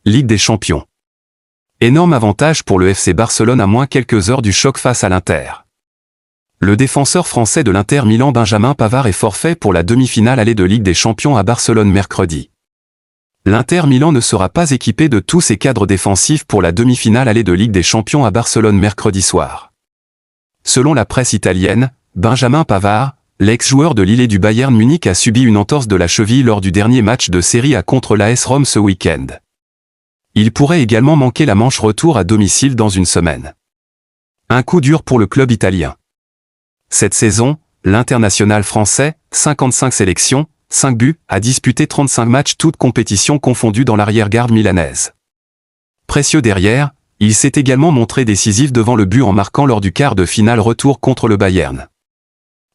Ligue des Champions. Énorme avantage pour le FC Barcelone à moins quelques heures du choc face à l'Inter. Le défenseur français de l'Inter Milan Benjamin Pavard est forfait pour la demi-finale aller de Ligue des Champions à Barcelone mercredi. L'Inter Milan ne sera pas équipé de tous ses cadres défensifs pour la demi-finale aller de Ligue des Champions à Barcelone mercredi soir. Selon la presse italienne, Benjamin Pavard, l'ex-joueur de Lille et du Bayern Munich, a subi une entorse de la cheville lors du dernier match de Série A contre l'AS Rome ce week-end. Il pourrait également manquer la manche retour à domicile dans une semaine. Un coup dur pour le club italien. Cette saison, l'international français, 55 sélections, 5 buts, a disputé 35 matchs toutes compétitions confondues dans l'arrière-garde milanaise. Précieux derrière, il s'est également montré décisif devant le but en marquant lors du quart de finale retour contre le Bayern.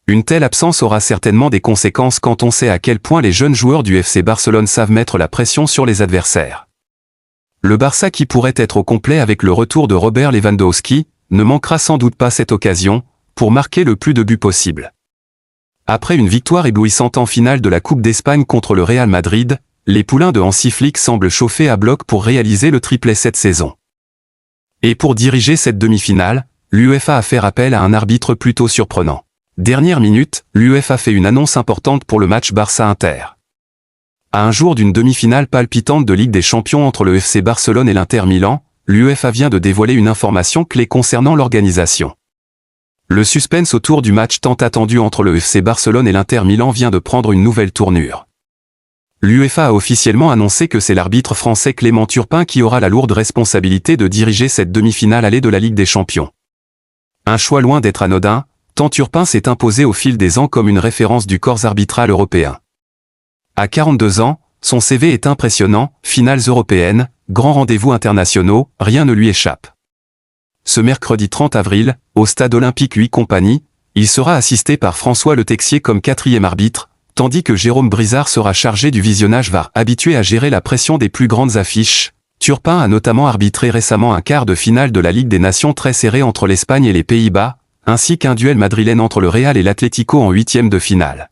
Une telle absence aura certainement des conséquences quand on sait à quel point les jeunes joueurs du FC Barcelone savent mettre la pression sur les adversaires. Le Barça, qui pourrait être au complet avec le retour de Robert Lewandowski, ne manquera sans doute pas cette occasion pour marquer le plus de buts possible. Après une victoire éblouissante en finale de la Coupe d'Espagne contre le Real Madrid, les poulains de Hansi Flick semblent chauffer à bloc pour réaliser le triplé cette saison. Et pour diriger cette demi-finale, l'UEFA a fait appel à un arbitre plutôt surprenant. Dernière minute, l'UEFA fait une annonce importante pour le match Barça-Inter. À un jour d'une demi-finale palpitante de Ligue des Champions entre le FC Barcelone et l'Inter Milan, l'UEFA vient de dévoiler une information clé concernant l'organisation. Le suspense autour du match tant attendu entre le FC Barcelone et l'Inter Milan vient de prendre une nouvelle tournure. L'UEFA a officiellement annoncé que c'est l'arbitre français Clément Turpin qui aura la lourde responsabilité de diriger cette demi-finale aller de la Ligue des Champions. Un choix loin d'être anodin, tant Turpin s'est imposé au fil des ans comme une référence du corps arbitral européen. À 42 ans, son CV est impressionnant, finales européennes, grands rendez-vous internationaux, rien ne lui échappe. Ce mercredi 30 avril, au stade olympique 8 compagnie, il sera assisté par François Le Texier comme quatrième arbitre, tandis que Jérôme Brizard sera chargé du visionnage VAR. Habitué à gérer la pression des plus grandes affiches, Turpin a notamment arbitré récemment un quart de finale de la Ligue des Nations très serré entre l'Espagne et les Pays-Bas, ainsi qu'un duel madrilène entre le Real et l'Atlético en huitième de finale.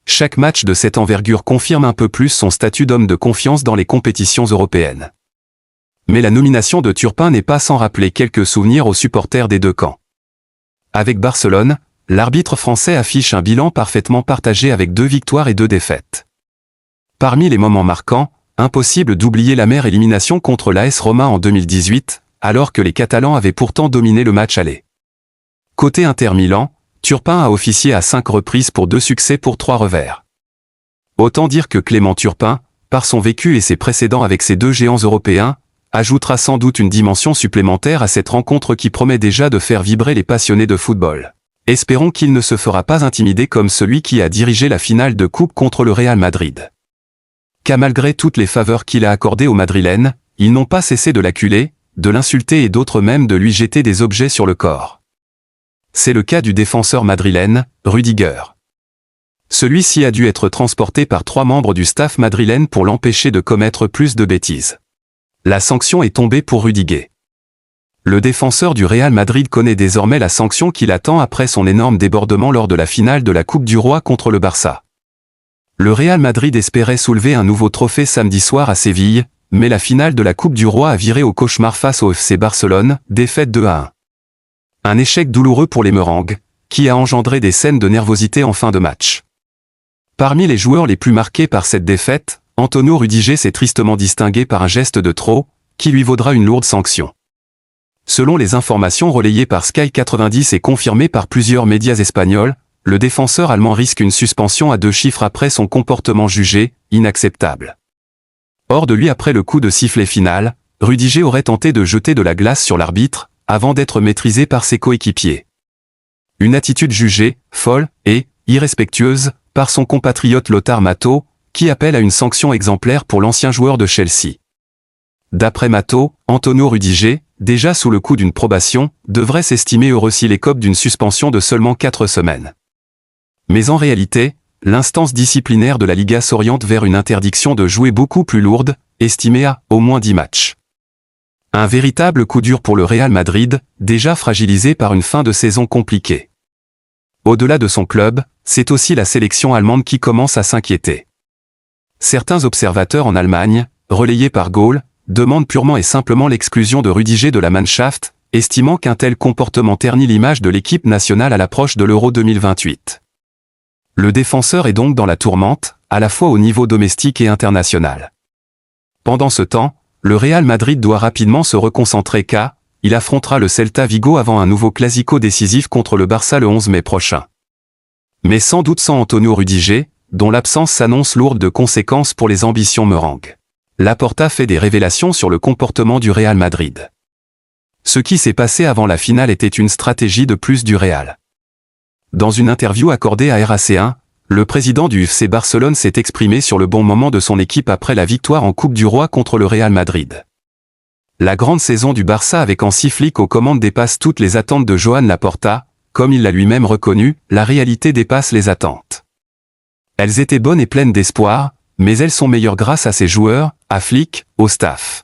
Chaque match de cette envergure confirme un peu plus son statut d'homme de confiance dans les compétitions européennes. Mais la nomination de Turpin n'est pas sans rappeler quelques souvenirs aux supporters des deux camps. Avec Barcelone, l'arbitre français affiche un bilan parfaitement partagé avec 2 victoires et 2 défaites. Parmi les moments marquants, impossible d'oublier l'amère élimination contre l'AS Roma en 2018, alors que les Catalans avaient pourtant dominé le match aller. Côté Inter Milan, Turpin a officié à 5 reprises pour 2 succès pour 3 revers. Autant dire que Clément Turpin, par son vécu et ses précédents avec ces 2 géants européens, ajoutera sans doute une dimension supplémentaire à cette rencontre qui promet déjà de faire vibrer les passionnés de football. Espérons qu'il ne se fera pas intimider comme celui qui a dirigé la finale de coupe contre le Real Madrid. Car malgré toutes les faveurs qu'il a accordées aux Madrilènes, ils n'ont pas cessé de l'acculer, de l'insulter et d'autres même de lui jeter des objets sur le corps. C'est le cas du défenseur madrilène, Rudiger. Celui-ci a dû être transporté par 3 membres du staff madrilène pour l'empêcher de commettre plus de bêtises. La sanction est tombée pour Rudiger. Le défenseur du Real Madrid connaît désormais la sanction qui l'attend après son énorme débordement lors de la finale de la Coupe du Roi contre le Barça. Le Real Madrid espérait soulever un nouveau trophée samedi soir à Séville, mais la finale de la Coupe du Roi a viré au cauchemar face au FC Barcelone, défaite 2-1. Un échec douloureux pour les Merengues, qui a engendré des scènes de nervosité en fin de match. Parmi les joueurs les plus marqués par cette défaite, Antonio Rudiger s'est tristement distingué par un geste de trop, qui lui vaudra une lourde sanction. Selon les informations relayées par Sky 90 et confirmées par plusieurs médias espagnols, le défenseur allemand risque une suspension à 2 chiffres après son comportement jugé inacceptable. Hors de lui après le coup de sifflet final, Rudiger aurait tenté de jeter de la glace sur l'arbitre, avant d'être maîtrisé par ses coéquipiers. Une attitude jugée folle et irrespectueuse par son compatriote Lothar Matthäus, qui appelle à une sanction exemplaire pour l'ancien joueur de Chelsea. D'après Matthäus, Antonio Rudiger, déjà sous le coup d'une probation, devrait s'estimer heureux s'il écope d'une suspension de seulement 4 semaines. Mais en réalité, l'instance disciplinaire de la Liga s'oriente vers une interdiction de jouer beaucoup plus lourde, estimée à au moins 10 matchs. Un véritable coup dur pour le Real Madrid, déjà fragilisé par une fin de saison compliquée. Au-delà de son club, c'est aussi la sélection allemande qui commence à s'inquiéter. Certains observateurs en Allemagne, relayés par Goal, demande purement et simplement l'exclusion de Rudiger de la Mannschaft, estimant qu'un tel comportement ternit l'image de l'équipe nationale à l'approche de l'Euro 2028. Le défenseur est donc dans la tourmente, à la fois au niveau domestique et international. Pendant ce temps, le Real Madrid doit rapidement se reconcentrer car il affrontera le Celta Vigo avant un nouveau classico décisif contre le Barça le 11 mai prochain. Mais sans doute sans Antonio Rudiger, dont l'absence s'annonce lourde de conséquences pour les ambitions merengues. Laporta fait des révélations sur le comportement du Real Madrid. Ce qui s'est passé avant la finale était une stratégie de plus du Real. Dans une interview accordée à RAC1, le président du FC Barcelone s'est exprimé sur le bon moment de son équipe après la victoire en Coupe du Roi contre le Real Madrid. La grande saison du Barça avec Hansi Flick aux commandes dépasse toutes les attentes de Joan Laporta, comme il l'a lui-même reconnu, la réalité dépasse les attentes. Elles étaient bonnes et pleines d'espoir, mais elles sont meilleures grâce à ses joueurs, à Flick, au staff.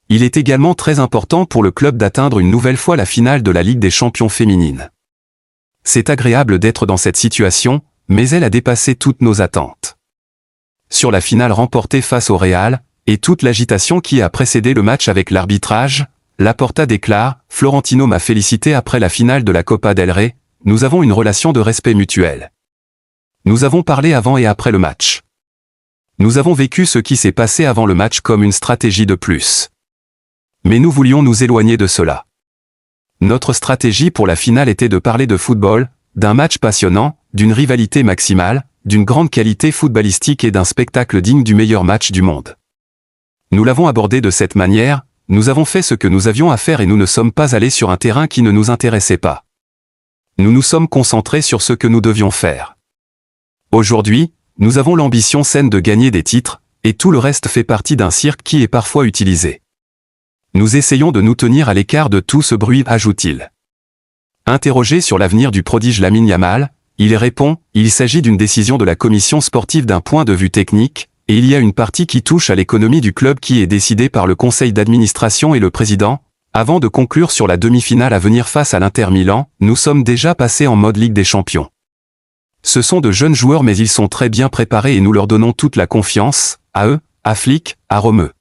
Il est également très important pour le club d'atteindre une nouvelle fois la finale de la Ligue des Champions féminine. C'est agréable d'être dans cette situation, mais elle a dépassé toutes nos attentes. Sur la finale remportée face au Real, et toute l'agitation qui a précédé le match avec l'arbitrage, Laporta déclare « Florentino m'a félicité après la finale de la Copa del Rey, nous avons une relation de respect mutuel. Nous avons parlé avant et après le match. Nous avons vécu ce qui s'est passé avant le match comme une stratégie de plus. Mais nous voulions nous éloigner de cela. Notre stratégie pour la finale était de parler de football, d'un match passionnant, d'une rivalité maximale, d'une grande qualité footballistique et d'un spectacle digne du meilleur match du monde. Nous l'avons abordé de cette manière, nous avons fait ce que nous avions à faire et nous ne sommes pas allés sur un terrain qui ne nous intéressait pas. Nous nous sommes concentrés sur ce que nous devions faire. Aujourd'hui, nous avons l'ambition saine de gagner des titres, et tout le reste fait partie d'un cirque qui est parfois utilisé. Nous essayons de nous tenir à l'écart de tout ce bruit, ajoute-t-il. Interrogé sur l'avenir du prodige Lamine Yamal, il répond « Il s'agit d'une décision de la commission sportive d'un point de vue technique, et il y a une partie qui touche à l'économie du club qui est décidée par le conseil d'administration et le président. Avant de conclure sur la demi-finale à venir face à l'Inter Milan, nous sommes déjà passés en mode Ligue des Champions. Ce sont de jeunes joueurs mais ils sont très bien préparés et nous leur donnons toute la confiance, à eux, à Flick, à Romeu.